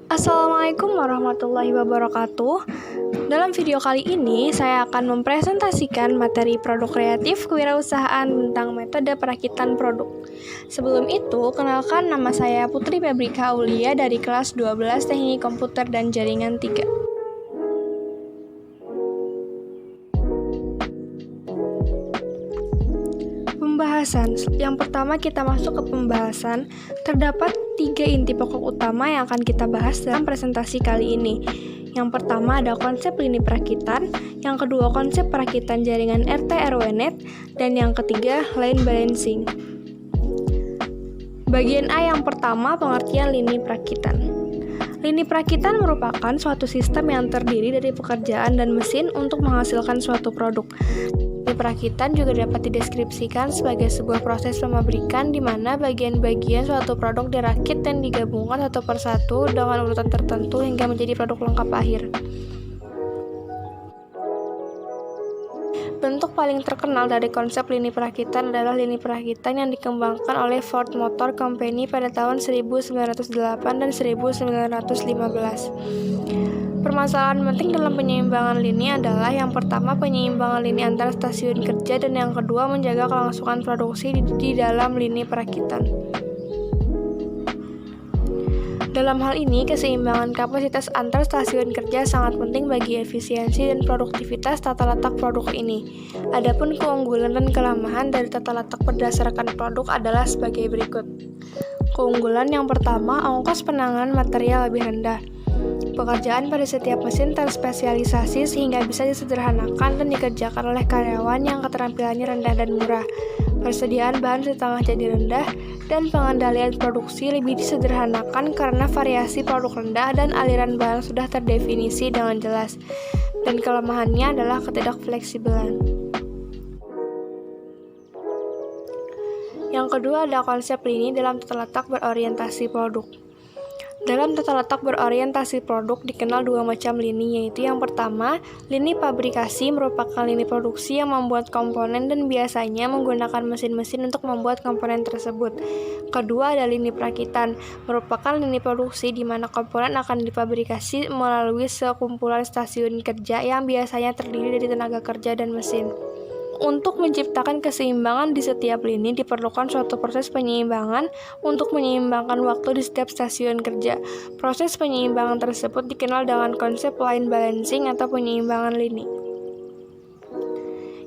Assalamualaikum warahmatullahi wabarakatuh. Dalam video kali ini, saya akan mempresentasikan materi produk kreatif kewirausahaan tentang metode perakitan produk. Sebelum itu, kenalkan nama saya Putri Febrika Aulia dari kelas 12 Teknik Komputer dan Jaringan 3. Pembahasan. Yang pertama kita masuk ke pembahasan. Terdapat 3 inti pokok utama yang akan kita bahas dalam presentasi kali ini. Yang pertama ada konsep lini perakitan, yang kedua konsep perakitan jaringan RT/RW-net, dan yang ketiga line balancing. Bagian A yang pertama, pengertian lini perakitan. Lini perakitan merupakan suatu sistem yang terdiri dari pekerjaan dan mesin untuk menghasilkan suatu produk. Lini perakitan juga dapat dideskripsikan sebagai sebuah proses pemabrikan di mana bagian-bagian suatu produk dirakit dan digabungkan satu persatu dengan urutan tertentu hingga menjadi produk lengkap akhir. Bentuk paling terkenal dari konsep lini perakitan adalah lini perakitan yang dikembangkan oleh Ford Motor Company pada tahun 1908 dan 1915. Permasalahan penting dalam penyeimbangan lini adalah yang pertama penyeimbangan lini antar stasiun kerja dan yang kedua menjaga kelangsungan produksi di dalam lini perakitan. Dalam hal ini, keseimbangan kapasitas antar stasiun kerja sangat penting bagi efisiensi dan produktivitas tata letak produk ini. Adapun keunggulan dan kelemahan dari tata letak berdasarkan produk adalah sebagai berikut. Keunggulan yang pertama, ongkos penanganan material lebih rendah. Pekerjaan pada setiap mesin terspesialisasi sehingga bisa disederhanakan dan dikerjakan oleh karyawan yang keterampilannya rendah dan murah. Persediaan bahan setengah jadi rendah dan pengendalian produksi lebih disederhanakan karena variasi produk rendah dan aliran bahan sudah terdefinisi dengan jelas. Dan kelemahannya adalah ketidakfleksibelan. Yang kedua ada konsep lini dalam tata letak berorientasi produk. Dalam tata letak berorientasi produk dikenal 2 macam lini, yaitu yang pertama, lini pabrikasi merupakan lini produksi yang membuat komponen dan biasanya menggunakan mesin-mesin untuk membuat komponen tersebut. Kedua ada lini perakitan, merupakan lini produksi di mana komponen akan dipabrikasi melalui sekumpulan stasiun kerja yang biasanya terdiri dari tenaga kerja dan mesin. Untuk menciptakan keseimbangan di setiap lini diperlukan suatu proses penyeimbangan untuk menyeimbangkan waktu di setiap stasiun kerja. Proses penyeimbangan tersebut dikenal dengan konsep line balancing atau penyeimbangan lini.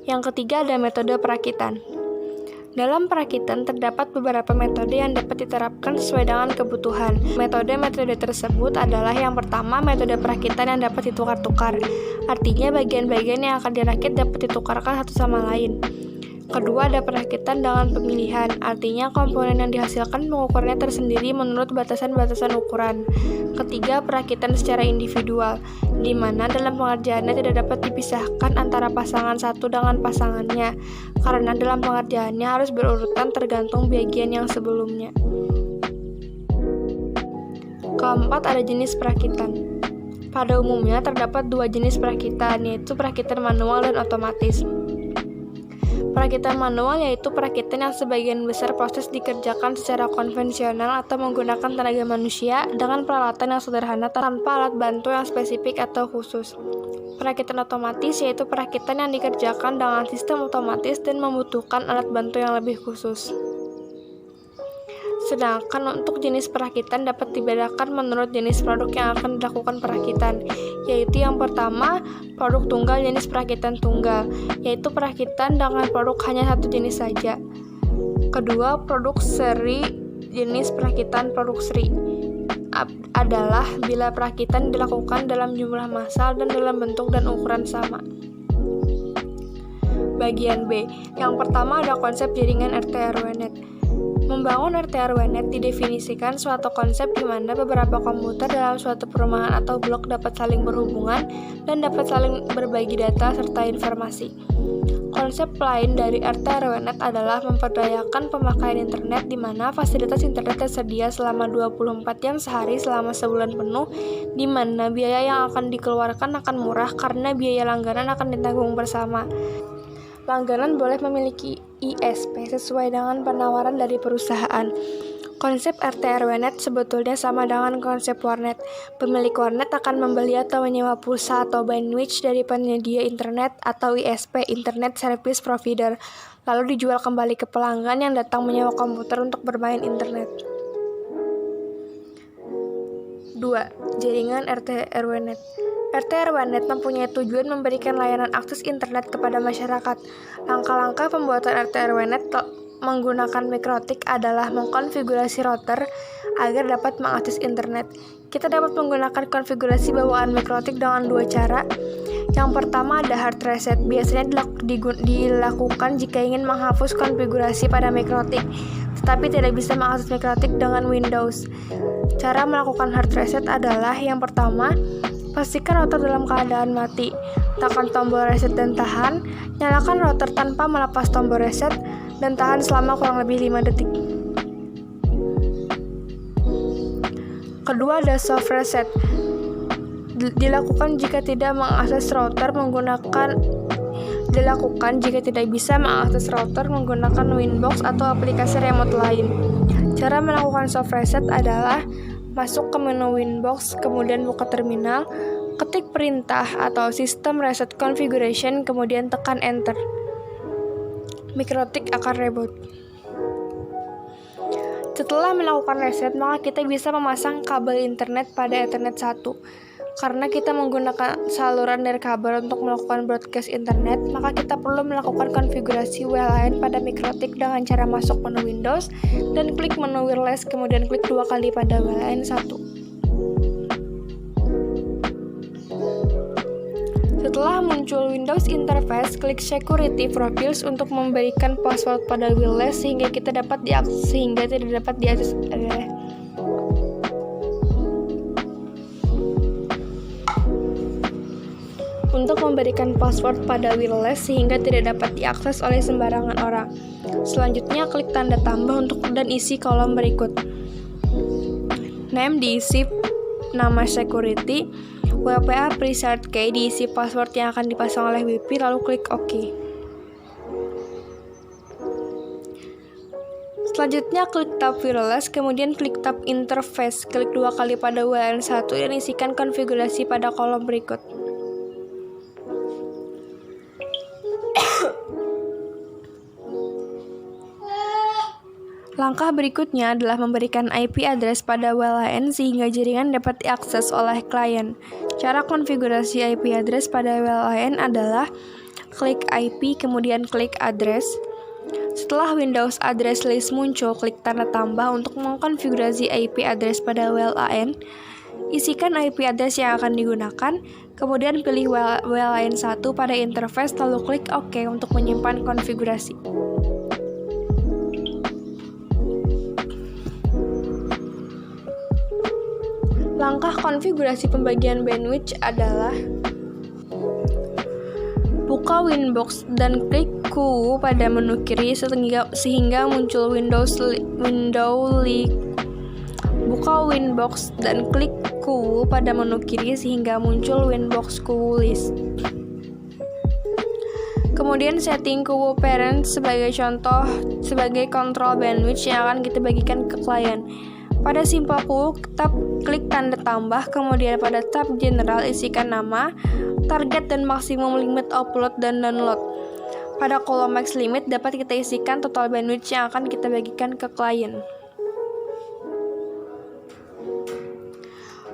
Yang ketiga ada metode perakitan. Dalam perakitan terdapat beberapa metode yang dapat diterapkan sesuai dengan kebutuhan. Metode-metode tersebut adalah yang pertama metode perakitan yang dapat ditukar-tukar. Artinya bagian-bagian yang akan dirakit dapat ditukarkan satu sama lain. Kedua ada perakitan dengan pemilihan, artinya komponen yang dihasilkan pengukurannya tersendiri menurut batasan-batasan ukuran. Ketiga perakitan secara individual, di mana dalam pengerjaannya tidak dapat dipisahkan antara pasangan satu dengan pasangannya, karena dalam pengerjaannya harus berurutan tergantung bagian yang sebelumnya. Keempat ada jenis perakitan. Pada umumnya terdapat 2 jenis perakitan, yaitu perakitan manual dan otomatis. Perakitan manual yaitu perakitan yang sebagian besar proses dikerjakan secara konvensional atau menggunakan tenaga manusia dengan peralatan yang sederhana tanpa alat bantu yang spesifik atau khusus. Perakitan otomatis yaitu perakitan yang dikerjakan dengan sistem otomatis dan membutuhkan alat bantu yang lebih khusus. Sedangkan untuk jenis perakitan dapat dibedakan menurut jenis produk yang akan dilakukan perakitan, yaitu yang pertama, produk tunggal jenis perakitan tunggal, yaitu perakitan dengan produk hanya satu jenis saja. Kedua, produk seri jenis perakitan produk seri adalah bila perakitan dilakukan dalam jumlah massal dan dalam bentuk dan ukuran sama. Bagian B, yang pertama ada konsep jaringan RT/RW-net. Membangun RT/RW-net didefinisikan suatu konsep di mana beberapa komputer dalam suatu perumahan atau blok dapat saling berhubungan dan dapat saling berbagi data serta informasi. Konsep lain dari RT/RW-net adalah memperdayakan pemakaian internet di mana fasilitas internet tersedia selama 24 jam sehari selama sebulan penuh, di mana biaya yang akan dikeluarkan akan murah karena biaya langganan akan ditanggung bersama. Langganan boleh memiliki ISP sesuai dengan penawaran dari perusahaan. Konsep RT/RW-Net sebetulnya sama dengan konsep warnet. Pemilik warnet akan membeli atau menyewa pulsa atau bandwidth dari penyedia internet atau ISP, Internet Service Provider, lalu dijual kembali ke pelanggan yang datang menyewa komputer untuk bermain internet. 2. Jaringan RT/RW-Net. RT/RW-Net mempunyai tujuan memberikan layanan akses internet kepada masyarakat. Langkah-langkah pembuatan RT/RW-Net menggunakan mikrotik adalah mengkonfigurasi router agar dapat mengakses internet. Kita dapat menggunakan konfigurasi bawaan mikrotik dengan dua cara. Yang pertama ada hard reset. Biasanya dilakukan jika ingin menghapus konfigurasi pada mikrotik, tetapi tidak bisa mengakses mikrotik dengan Windows. Cara melakukan hard reset adalah yang pertama, pastikan router dalam keadaan mati. Tekan tombol reset dan tahan. Nyalakan router tanpa melepas tombol reset dan tahan selama kurang lebih 5 detik. Kedua ada soft reset. Dilakukan jika tidak bisa mengakses router menggunakan Winbox atau aplikasi remote lain. Cara melakukan soft reset adalah masuk ke menu Winbox, kemudian buka terminal, ketik perintah atau System Reset Configuration, kemudian tekan Enter. Mikrotik akan reboot. Setelah melakukan reset, maka kita bisa memasang kabel internet pada Ethernet 1. Karena kita menggunakan saluran dari kabel untuk melakukan broadcast internet, maka kita perlu melakukan konfigurasi WLAN pada mikrotik dengan cara masuk menu Windows dan klik menu wireless, kemudian klik 2 kali pada WLAN 1. Setelah muncul Windows Interface, klik Security Profiles untuk memberikan password pada wireless sehingga tidak dapat diakses. Untuk memberikan password pada wireless sehingga tidak dapat diakses oleh sembarangan orang. Selanjutnya klik tanda tambah dan isi kolom berikut. Name diisi nama security, WPA preset key diisi password yang akan dipasang oleh WP, lalu klik OK. Selanjutnya klik tab wireless, kemudian klik tab interface, klik 2 kali pada WLAN 1 dan isikan konfigurasi pada kolom berikut. Langkah berikutnya adalah memberikan IP address pada WLAN sehingga jaringan dapat diakses oleh klien. Cara konfigurasi IP address pada WLAN adalah klik IP kemudian klik address. Setelah Windows Address List muncul, klik tanda tambah untuk mengkonfigurasi IP address pada WLAN. Isikan IP address yang akan digunakan, kemudian pilih WLAN 1 pada interface lalu klik OK untuk menyimpan konfigurasi. Langkah konfigurasi pembagian bandwidth adalah buka Winbox dan klik Q pada menu kiri sehingga muncul Buka Winbox dan klik Q pada menu kiri sehingga muncul Winbox Q list. Kemudian setting Q parent sebagai kontrol bandwidth yang akan kita bagikan ke klien. Pada simpel Q, klik tanda tambah, kemudian pada tab general isikan nama, target dan maksimum limit upload dan download. Pada kolom max limit dapat kita isikan total bandwidth yang akan kita bagikan ke klien.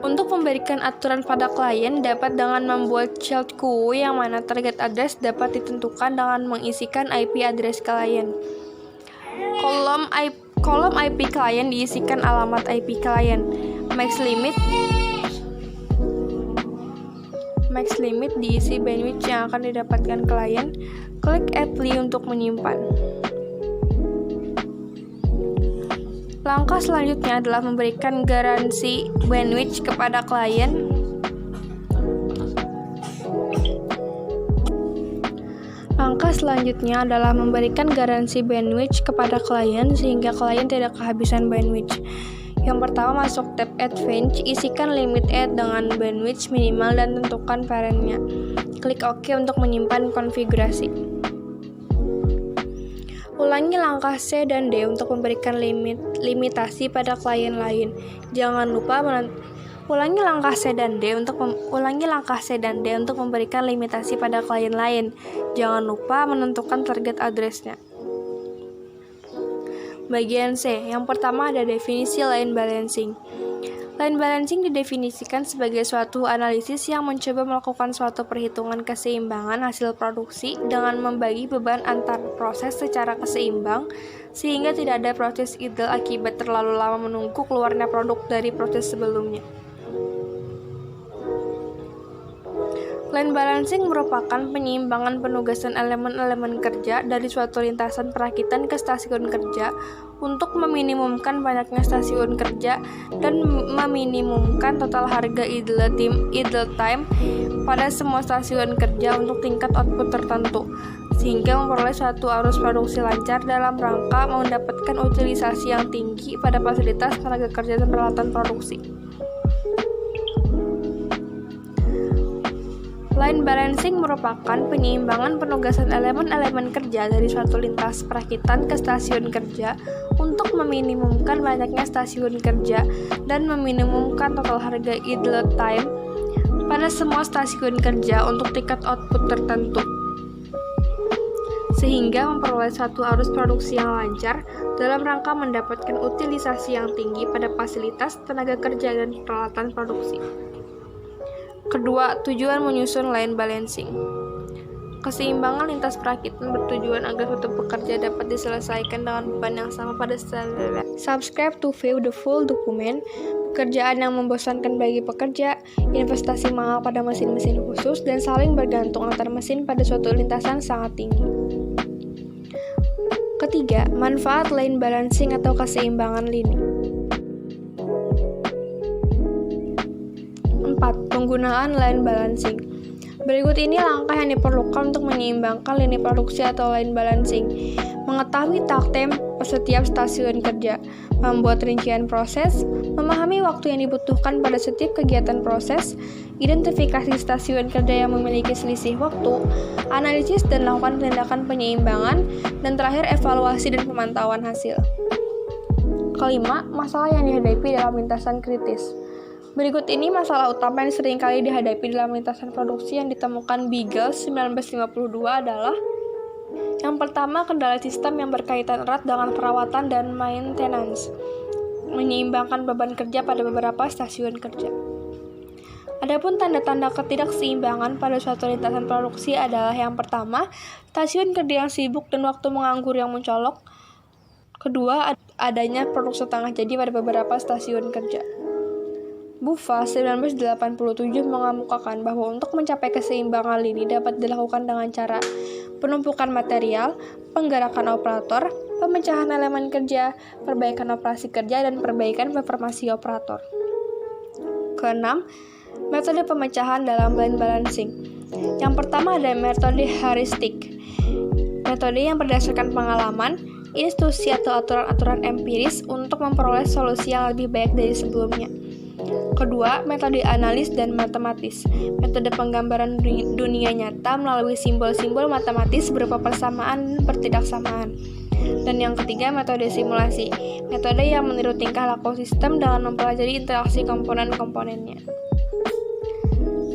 Untuk memberikan aturan pada klien dapat dengan membuat child queue yang mana target address dapat ditentukan dengan mengisikan IP address klien. Kolom IP klien diisikan alamat IP klien. Max limit diisi bandwidth yang akan didapatkan klien. Klik apply untuk menyimpan. Langkah selanjutnya adalah memberikan garansi bandwidth kepada klien. Langkah selanjutnya adalah memberikan garansi bandwidth kepada klien sehingga klien tidak kehabisan bandwidth. Yang pertama, masuk tab Advanced, isikan limit add dengan bandwidth minimal dan tentukan parentnya. Klik OK untuk menyimpan konfigurasi. Ulangi langkah C dan D untuk memberikan limitasi pada klien lain. Jangan lupa ulangi langkah C dan D untuk memberikan limitasi pada klien lain. Jangan lupa menentukan target address-nya. Bagian C, yang pertama ada definisi line balancing. Line balancing didefinisikan sebagai suatu analisis yang mencoba melakukan suatu perhitungan keseimbangan hasil produksi dengan membagi beban antar proses secara keseimbang sehingga tidak ada proses idle akibat terlalu lama menunggu keluarnya produk dari proses sebelumnya. Line balancing merupakan penyeimbangan penugasan elemen-elemen kerja dari suatu lintasan perakitan ke stasiun kerja untuk meminimumkan banyaknya stasiun kerja dan meminimumkan total harga idle time pada semua stasiun kerja untuk tingkat output tertentu, sehingga memperoleh suatu arus produksi lancar dalam rangka mendapatkan utilisasi yang tinggi pada fasilitas tenaga kerja dan peralatan produksi. Line balancing merupakan penyeimbangan penugasan elemen-elemen kerja dari suatu lintas perakitan ke stasiun kerja untuk meminimumkan banyaknya stasiun kerja dan meminimumkan total harga idle time pada semua stasiun kerja untuk tingkat output tertentu, sehingga memperoleh suatu arus produksi yang lancar dalam rangka mendapatkan utilisasi yang tinggi pada fasilitas tenaga kerja dan peralatan produksi. Kedua, tujuan menyusun line balancing. Keseimbangan lintas perakitan bertujuan agar suatu pekerja dapat diselesaikan dengan beban yang sama pada standar. Subscribe to view the full document. Pekerjaan yang membosankan bagi pekerja, investasi mahal pada mesin-mesin khusus, dan saling bergantung antar mesin pada suatu lintasan sangat tinggi. Ketiga, manfaat line balancing atau keseimbangan lini. 4. Penggunaan line balancing. Berikut ini langkah yang diperlukan untuk menyeimbangkan lini produksi atau line balancing. Mengetahui time setiap stasiun kerja, membuat rincian proses, memahami waktu yang dibutuhkan pada setiap kegiatan proses, identifikasi stasiun kerja yang memiliki selisih waktu, analisis dan lakukan tindakan penyeimbangan, dan terakhir evaluasi dan pemantauan hasil. Kelima, masalah yang dihadapi dalam lintasan kritis. Berikut ini masalah utama yang seringkali dihadapi dalam lintasan produksi yang ditemukan Beagle 1952 adalah: yang pertama, kendala sistem yang berkaitan erat dengan perawatan dan maintenance, menyeimbangkan beban kerja pada beberapa stasiun kerja. Adapun tanda-tanda ketidakseimbangan pada suatu lintasan produksi adalah: yang pertama, stasiun kerja yang sibuk dan waktu menganggur yang mencolok. Kedua, adanya produk setengah jadi pada beberapa stasiun kerja. Buffa 1987 mengemukakan bahwa untuk mencapai keseimbangan lini dapat dilakukan dengan cara penumpukan material, penggerakan operator, pemecahan elemen kerja, perbaikan operasi kerja, dan perbaikan performasi operator. Keenam, metode pemecahan dalam line balancing. Yang pertama ada metode heuristik. Metode yang berdasarkan pengalaman, instruksi atau aturan-aturan empiris untuk memperoleh solusi yang lebih baik dari sebelumnya. Kedua, metode analis dan matematis. Metode penggambaran dunia nyata melalui simbol-simbol matematis berupa persamaan dan pertidaksamaan. Dan yang ketiga, metode simulasi. Metode yang meniru tingkah laku sistem dengan mempelajari interaksi komponen-komponennya.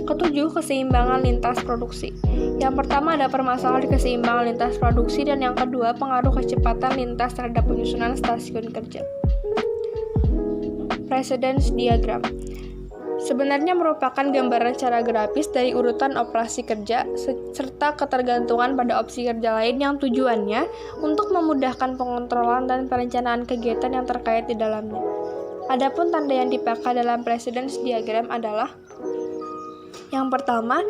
Ketujuh, keseimbangan lintas produksi. Yang pertama ada permasalahan keseimbangan lintas produksi, dan yang kedua pengaruh kecepatan lintas terhadap penyusunan stasiun kerja. Precedence diagram sebenarnya merupakan gambaran secara grafis dari urutan operasi kerja serta ketergantungan pada opsi kerja lain yang tujuannya untuk memudahkan pengontrolan dan perencanaan kegiatan yang terkait di dalamnya. Adapun tanda yang dipakai dalam precedence diagram adalah: yang pertama,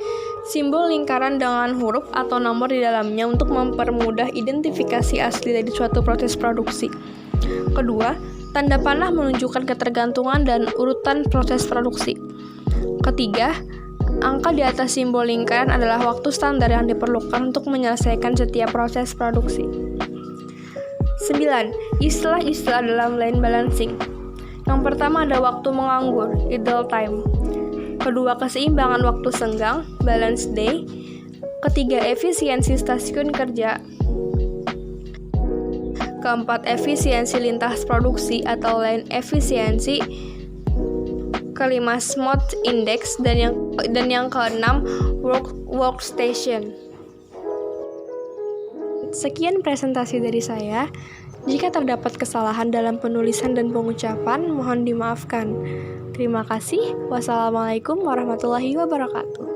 simbol lingkaran dengan huruf atau nomor di dalamnya untuk mempermudah identifikasi asli dari suatu proses produksi. Kedua, tanda panah menunjukkan ketergantungan dan urutan proses produksi. Ketiga, angka di atas simbol lingkaran adalah waktu standar yang diperlukan untuk menyelesaikan setiap proses produksi. 9. Istilah-istilah dalam line balancing. Yang pertama ada waktu menganggur, idle time. Kedua, keseimbangan waktu senggang, balance day. Ketiga, efisiensi stasiun kerja. keempat, efisiensi lintas produksi atau line efisiensi, kelima, smooth index, dan yang keenam, workstation. Sekian presentasi dari saya. Jika terdapat kesalahan dalam penulisan dan pengucapan, mohon dimaafkan. Terima kasih. Wassalamualaikum warahmatullahi wabarakatuh.